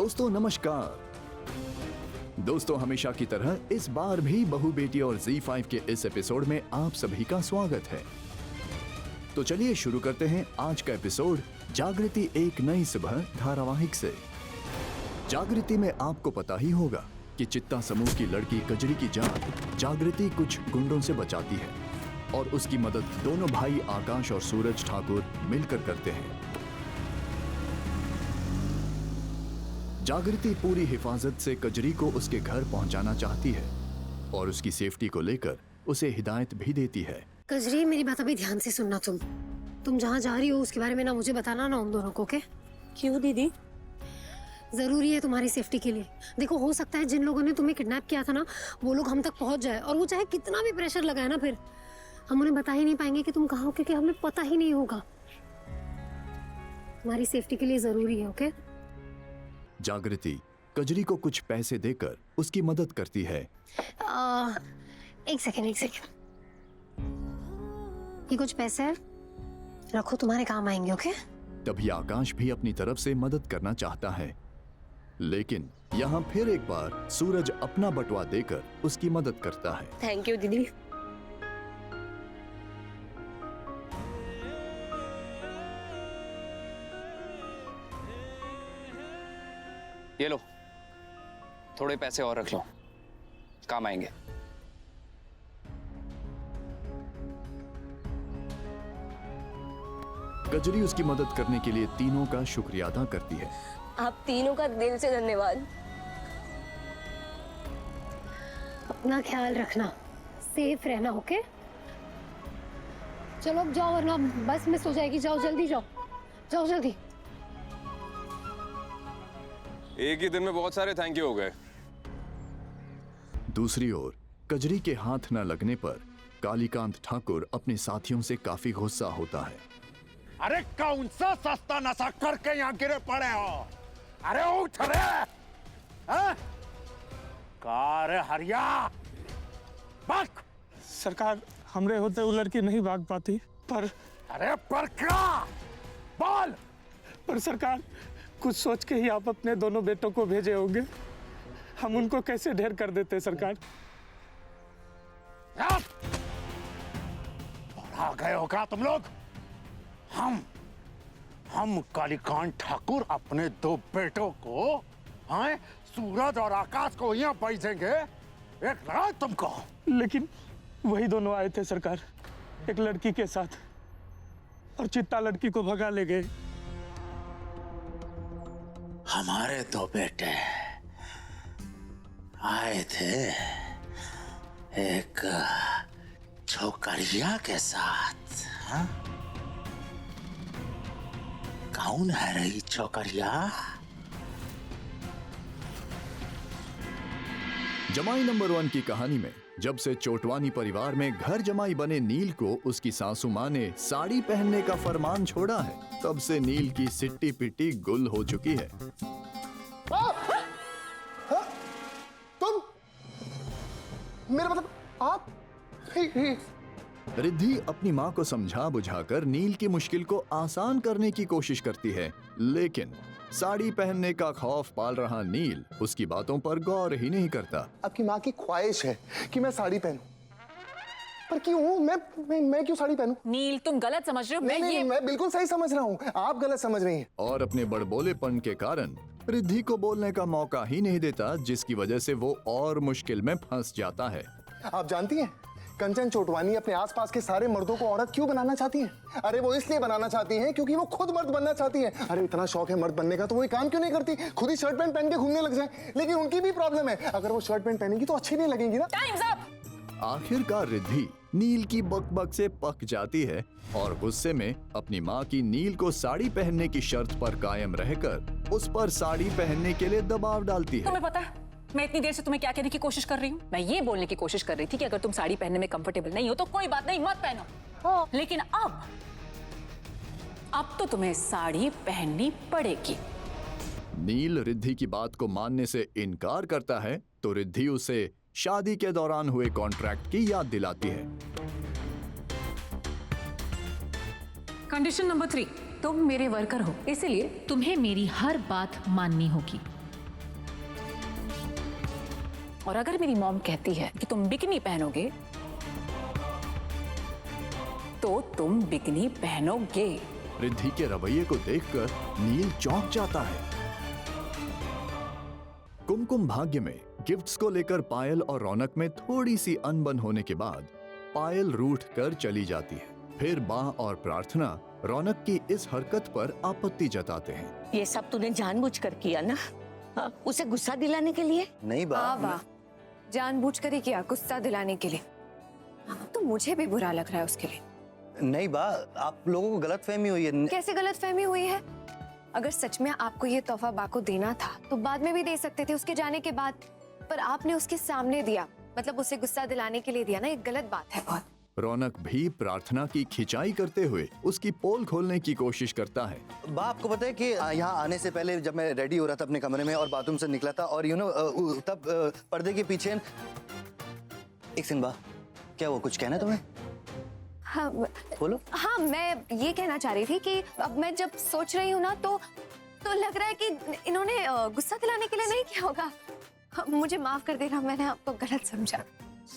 दोस्तों नमस्कार। दोस्तों हमेशा की तरह इस बार भी बहू बेटी और Z5 के इस एपिसोड में आप सभी का स्वागत है। तो चलिए शुरू करते हैं आज का एपिसोड जागृति एक नई सुबह धारावाहिक से। जागृति में आपको पता ही होगा कि चित्ता समूह की लड़की कजरी की जान जागृति कुछ गुंडों से बचाती है और उसकी मदद दोनों भाई आकाश और सूरज ठाकुर मिलकर करते हैं। जागृति पूरी हिफाजत से कजरी को उसके घर पहुंचाना चाहती है और उसकी सेफ्टी को लेकर उसे हिदायत भी देती है। कजरी मेरी बात अभी ध्यान से सुनना। तुम जहाँ जा रही हो उसके बारे में ना मुझे बताना ना उन दोनों को। के क्यों दीदी? जरूरी है तुम्हारी सेफ्टी के लिए। देखो हो सकता है जिन लोगों ने तुम्हें किडनैप किया था ना वो लोग हम तक पहुंच जाए और वो चाहे कितना भी प्रेशर लगाए ना फिर हम उन्हें बता ही नहीं पाएंगे कि तुम कहाँ हो, क्योंकि हमें पता ही नहीं होगा। तुम्हारी सेफ्टी के लिए जरूरी है। ओके? जागृति कजरी को कुछ पैसे देकर उसकी मदद करती है। एक सेकेंड ये कुछ पैसे है, रखो, तुम्हारे काम आएंगे। ओके? तभी आकाश भी अपनी तरफ से मदद करना चाहता है, लेकिन यहाँ फिर एक बार सूरज अपना बटुआ देकर उसकी मदद करता है। थैंक यू दीदी। ये लो, थोड़े पैसे और रख लो, काम आएंगे। कजरी उसकी मदद करने के लिए तीनों का शुक्रिया अदा करती है। आप तीनों का दिल से धन्यवाद। अपना ख्याल रखना, सेफ रहना। ओके? चलो अब जाओ वरना बस मिस हो जाएगी। जाओ जल्दी, जाओ जल्दी। एक ही दिन में बहुत सारे थैंक यू हो गए। दूसरी ओर कजरी के हाथ न लगने पर कालीकांत ठाकुर अपने साथियों से काफी गुस्सा होता है। अरे कौन सा सस्ता नशा करके यहाँ गिरे पड़े हो? अरे उठ रे! कार हरिया भाग! सरकार, हमरे होते वो लड़की नहीं भाग पाती। पर अरे पर क्या? बोल! पर सरकार, कुछ सोच के ही आप अपने दोनों बेटों को भेजे होंगे। हम उनको कैसे ढेर कर देते सरकार। और आ गए हो क्या तुम लोग? हम कालीकांत ठाकुर अपने दो बेटों को, हाँ, सूरज और आकाश को यहाँ भेजेंगे। एक लगा तुमको। लेकिन वही दोनों आए थे सरकार, एक लड़की के साथ, और चित्ता लड़की को भगा ले गए। हमारे दो बेटे आए थे एक छोकरिया के साथ। हाँ? कौन है रही छोकरिया? जमाई नंबर 1 की कहानी में जब से चोटवानी परिवार में घर जमाई बने नील को उसकी सासू माँ ने साड़ी पहनने का फरमान छोड़ा है, तब से नील की सिट्टी पिट्टी गुल हो चुकी है। तुम? मेरा मतलब आप? रिद्धि अपनी माँ को समझा बुझाकर नील की मुश्किल को आसान करने की कोशिश करती है, लेकिन साड़ी पहनने का खौफ पाल रहा नील उसकी बातों पर गौर ही नहीं करता। आपकी माँ की ख्वाहिश है कि मैं साड़ी पहनूं, पर क्यों? मैं क्यों साड़ी पहनूं? नील, तुम गलत समझ रहे हो। नहीं, मैं बिल्कुल सही समझ रहा हूँ, आप गलत समझ रही हैं। और अपने बड़बोलेपन के कारण रिद्धि को बोलने का मौका ही नहीं देता, जिसकी वजह से वो और मुश्किल में फंस जाता है। आप जानती हैं कंचन चोटवानी अपने आसपास के सारे मर्दों को औरत क्यों बनाना चाहती हैं? अरे वो इसलिए बनाना चाहती हैं क्योंकि वो खुद मर्द बनना चाहती हैं। अरे इतना शौक है मर्द बनने का तो वो काम क्यों नहीं करती? खुद ही शर्ट पैंट पहन के घूमने लग जाए। लेकिन उनकी भी प्रॉब्लम है, अगर वो शर्ट पैंट पहनेंगी तो अच्छी नहीं लगेंगी ना। Times up. आखिरकार रिद्धि नील की बकबक से पक जाती है और गुस्से में अपनी माँ की नील को साड़ी पहनने की शर्त पर कायम रहकर उस पर साड़ी पहनने के लिए दबाव डालती है। तुम्हें पता है मैं इतनी देर से तुम्हें क्या कहने की कोशिश कर रही हूँ? मैं ये बोलने की कोशिश कर रही थी कि अगर तुम साड़ी पहनने में कंफर्टेबल नहीं हो तो कोई बात नहीं, मत पहनो। लेकिन अब तो तुम्हें साड़ी पहननी पड़ेगी। नील रिद्धि की बात को मानने से इनकार करता है तो रिद्धि उसे शादी के दौरान हुए कॉन्ट्रैक्ट की याद दिलाती है। कंडीशन नंबर 3, तुम मेरे वर्कर हो, इसलिए तुम्हें मेरी हर बात माननी होगी। और अगर मेरी मॉम कहती है कि तुम बिकनी पहनोगे तो तुम बिकनी पहनोगे। रिद्धि के रवैये को देखकर नील चौंक जाता है। कुमकुम भाग्य में गिफ्ट्स को लेकर पायल और रौनक में थोड़ी सी अनबन होने के बाद पायल रूठ कर चली जाती है। फिर बा और प्रार्थना रौनक की इस हरकत पर आपत्ति जताते हैं। ये सब तूने जानबूझकर किया ना? हाँ, उसे गुस्सा दिलाने के लिए? नहीं बा, वाह, जानबूझकर ही किया, गुस्सा दिलाने के लिए। तो मुझे भी बुरा लग रहा है उसके लिए। नहीं बा, आप लोगों को गलतफहमी हुई है। कैसे गलतफहमी हुई है? अगर सच में आपको ये तोहफा बा को देना था तो बाद में भी दे सकते थे, उसके जाने के बाद, पर आपने उसके सामने दिया, मतलब उसे गुस्सा दिलाने के लिए दिया ना, ये गलत बात है बहुत। रौनक भी प्रार्थना की खिंचाई करते हुए उसकी पोल खोलने की कोशिश करता है। बा, आपको पता है कि यहाँ आने से पहले जब मैं रेडी हो रहा था अपने कमरे में और बाथरूम से निकला था और तब पर्दे के पीछे एक सेकंड बा, क्या वो कुछ कहना है तुम्हें? हाँ बोलो। हाँ, मैं ये कहना चाह रही थी कि अब मैं जब सोच रही हूँ ना तो लग रहा है कि इन्होंने गुस्सा दिलाने के लिए नहीं किया होगा। मुझे माफ कर देना, मैंने आपको गलत समझा।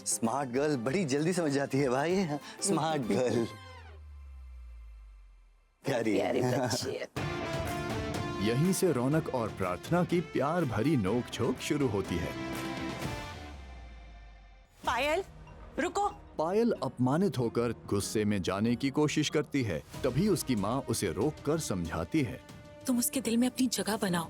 स्मार्ट गर्ल बड़ी जल्दी समझ जाती है भाई। स्मार्ट गर्ल, प्यारी बच्ची है। यहीं से रौनक और प्रार्थना की प्यार भरी नोक-झोंक शुरू होती है। पायल रुको। पायल अपमानित होकर गुस्से में जाने की कोशिश करती है, तभी उसकी माँ उसे रोककर समझाती है। तुम उसके दिल में अपनी जगह बनाओ,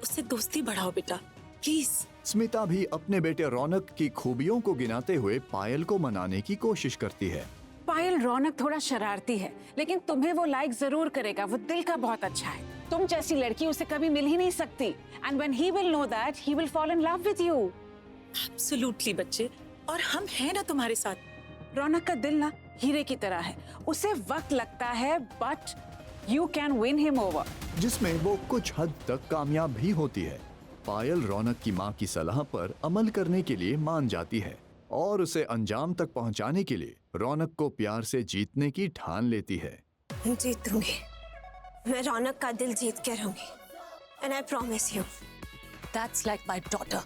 उससे दोस्ती बढ़ाओ बेटा, प्लीज। स्मिता भी अपने बेटे रौनक की खूबियों को गिनाते हुए पायल को मनाने की कोशिश करती है। पायल, रौनक थोड़ा शरारती है, लेकिन तुम्हें वो लाइक जरूर करेगा, वो दिल का बहुत अच्छा है। तुम जैसी लड़की उसे कभी मिल ही नहीं सकती। And when he will know that, he will fall in love with you. Absolutely बच्चे, और हम हैं ना तुम्हारे साथ। रौनक का दिल ना हीरे की तरह है, उसे वक्त लगता है, but you can win him over. जिसमें वो कुछ हद तक कामयाब भी होती है। पायल रौनक की माँ की सलाह पर अमल करने के लिए मान जाती है और उसे अंजाम तक पहुँचाने के लिए रौनक को प्यार से जीतने की ठान लेती है। जीतूंगी, मैं रौनक का दिल जीत के रहूंगी, and I promise you. That's like my daughter.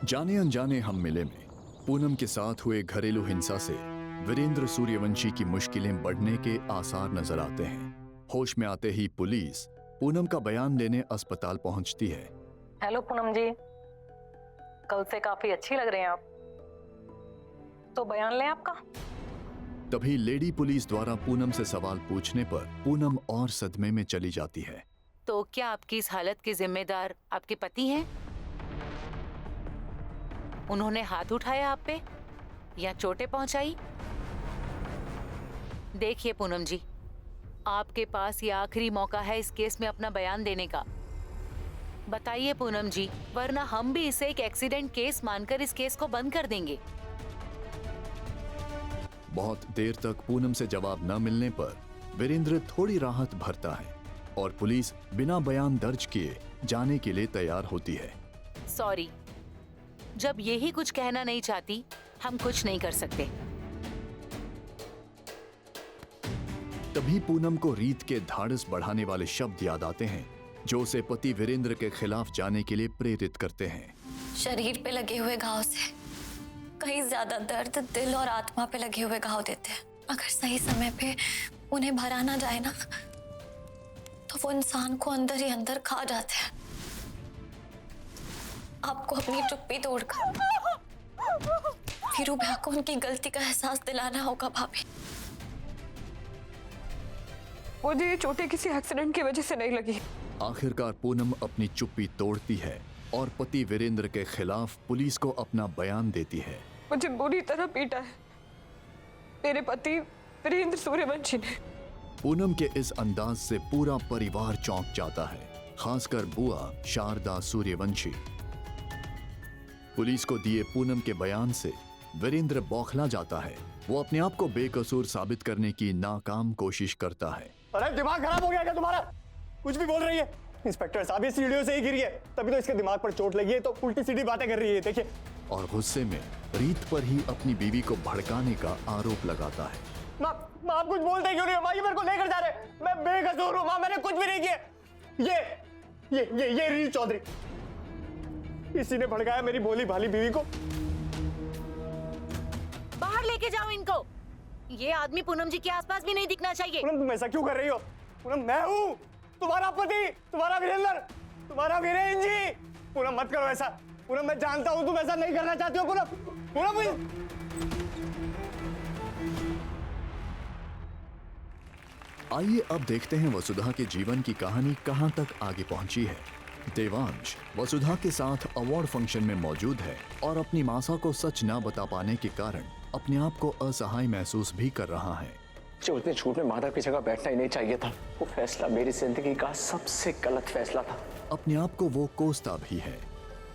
जाने अनजाने हम मिले में पूनम के साथ हुए घरेलू हिंसा से वीरेंद्र सूर्यवंशी की मुश्किलें बढ़ने के आसार नजर आते हैं। होश में आते ही पुलिस पूनम का बयान लेने अस्पताल पहुंचती है। हेलो पूनम जी, कल से काफी अच्छी लग रहे हैं आप, तो बयान लें आपका। तभी लेडी पुलिस द्वारा पूनम से सवाल पूछने पर पूनम और सदमे में चली जाती है। तो क्या आपकी इस हालत के जिम्मेदार आपके पति हैं? उन्होंने हाथ उठाया आप पे या चोटें पहुंचाई? देखिए पूनम जी, आपके पास ये आखिरी मौका है इस केस में अपना बयान देने का। बताइए पूनम जी, वरना हम भी इसे एक एक्सीडेंट केस मानकर इस केस को बंद कर देंगे। बहुत देर तक पूनम से जवाब न मिलने पर वीरेंद्र थोड़ी राहत भरता है और पुलिस बिना बयान दर्ज किए जाने के लिए तैयार होती है। सॉरी, जब यही कुछ कहना नहीं चाहती, हम कुछ नहीं कर सकते। तभी पूनम को रीत के धाड़स बढ़ाने वाले शब्द याद आते हैं जो उसे पति वीरेंद्र के खिलाफ जाने के लिए प्रेरित करते हैं। शरीर पे लगे हुए घाव से कहीं ज्यादा दर्द दिल और आत्मा पे लगे हुए घाव देते हैं। अगर सही समय पे उन्हें भरा ना जाए ना, तो वो इंसान को अंदर ही अंदर खा जाते हैं। आपको अपनी चुप्पी तोड़कर फिरू भैया को उनकी गलती का एहसास दिलाना होगा। भाभी, मुझे ये चोटें किसी एक्सीडेंट की वजह से नहीं लगी। आखिरकार पूनम अपनी चुप्पी तोड़ती है और पति वीरेंद्र के खिलाफ पुलिस को अपना बयान देती है। मुझे बुरी तरह पीटा है मेरे पति वीरेंद्र सूर्यवंशी ने। पूनम के इस अंदाज से पूरा परिवार चौंक जाता है, खासकर बुआ शारदा सूर्यवंशी। पुलिस को दिए पूनम के बयान से वीरेंद्र बौखला जाता है। वो अपने आप को बेकसूर साबित करने की नाकाम कोशिश करता है। अरे दिमाग खराब हो गया क्या तुम्हारा? कुछ भी बोल रही है। इंस्पेक्टर साहब ये सीढ़ियों से ही गिरी है, तभी तो इसके दिमाग पर चोट लगी है, तो उल्टी सीधी बातें कर रही है। देखिए। और गुस्से में रीत पर ही अपनी बीवी को भड़काने का आरोप लगाता है। माँ माँ आप कुछ बोलते क्यों नहीं हो? माँ ये मेरे को लेकर जा रहे हैं। मैं बेकसूर हूँ माँ, मैंने कुछ भी नहीं किया। ये रील चौधरी, इसी ने भड़काया मेरी भोली भाली बीवी को। बाहर लेके जाओ इनको। ये आदमी पूनम जी के आसपास भी नहीं दिखना चाहिए। पूनम तुम ऐसा क्यों कर रही हो? पूनम मैं हूँ तुम्हारा पति, तुम्हारा वीरेंद्र, तुम्हारा वीरेंद्र जी। पूनम मत करो ऐसा। पूनम मैं जानता हूँ तुम ऐसा नहीं करना चाहती हो। पूनम पूनम आइए अब देखते हैं वसुधा के जीवन की कहानी कहां तक आगे पहुंची है। देवांश वसुधा के साथ अवार्ड फंक्शन में मौजूद है और अपनी मासा को सच ना बता पाने के कारण अपने आप को असहाय महसूस भी कर रहा है। जो उतने छूट में माधव की जगह बैठना ही नहीं चाहिए था। वो फैसला मेरी जिंदगी का सबसे गलत फैसला था। अपने आप को वो कोसता भी है।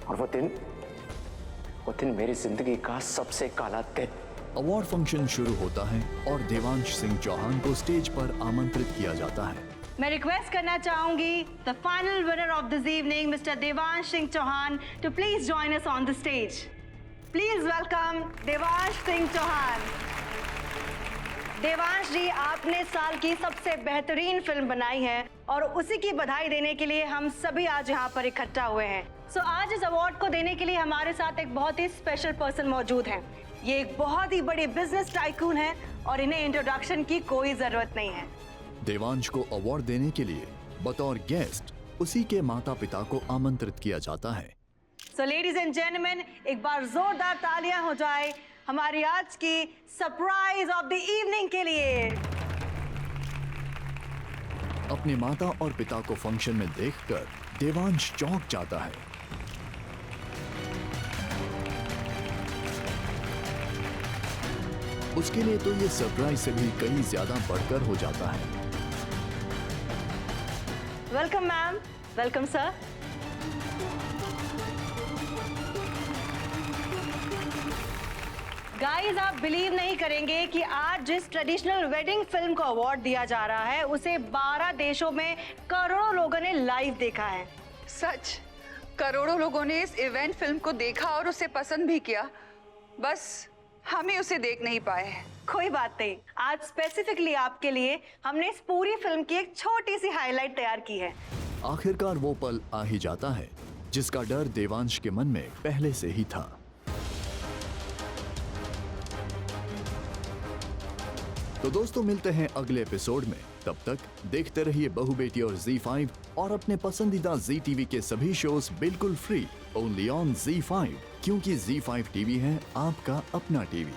और वो दिन मेरी जिंदगी का सबसे काला दिन। अवार्ड फंक्शन शुरू होता है और देवांश सिंह चौहान को स्टेज पर आमंत्रित किया जाता है। मैं रिक्वेस्ट करना चाहूंगी the final winner of this evening mister Devansh Singh Chauhan to please join us on the stage. Please welcome Devansh Singh Chauhan. Devansh ji, आपने साल की सबसे बेहतरीन फिल्म बनाई है और उसी की बधाई देने के लिए हम सभी आज यहाँ पर इकट्ठा हुए हैं। आज इस अवार्ड को देने के लिए हमारे साथ एक बहुत ही स्पेशल पर्सन मौजूद हैं। ये एक बहुत ही बड़ी बिजनेस टाइकून है और इन्हें इंट्रोडक्शन की कोई जरूरत नहीं है। देवांश को अवार्ड देने के लिए बतौर गेस्ट उसी के माता पिता को आमंत्रित किया जाता है। लेडीज एंड जेंटलमैन, एक बार जोरदार तालियां हो जाए हमारी आज की सरप्राइज ऑफ द इवनिंग के लिए। अपने माता और पिता को फंक्शन में देखकर देवांश चौंक जाता है। उसके लिए तो ये सरप्राइज से भी कहीं ज्यादा बढ़कर हो जाता है। Welcome ma'am, welcome sir. Guys, आप बिलीव नहीं करेंगे कि आज जिस ट्रेडिशनल वेडिंग फिल्म को अवार्ड दिया जा रहा है उसे 12 देशों में करोड़ों लोगों ने लाइव देखा है। सच, करोड़ों लोगों ने इस इवेंट फिल्म को देखा और उसे पसंद भी किया, बस हम ही उसे देख नहीं पाए हैं। कोई बात नहीं, आज स्पेसिफिकली आपके लिए हमने इस पूरी फिल्म की एक छोटी सी हाईलाइट तैयार की है। आखिरकार वो पल आ ही जाता है जिसका डर देवांश के मन में पहले से ही था। तो दोस्तों, मिलते हैं अगले एपिसोड में। तब तक देखते रहिए बहू बेटी और ZEE5 और अपने पसंदीदा ZEE TV के सभी शोज बिल्कुल फ्री ओनली ऑन ZEE5, क्योंकि ZEE5 TV है आपका अपना टीवी।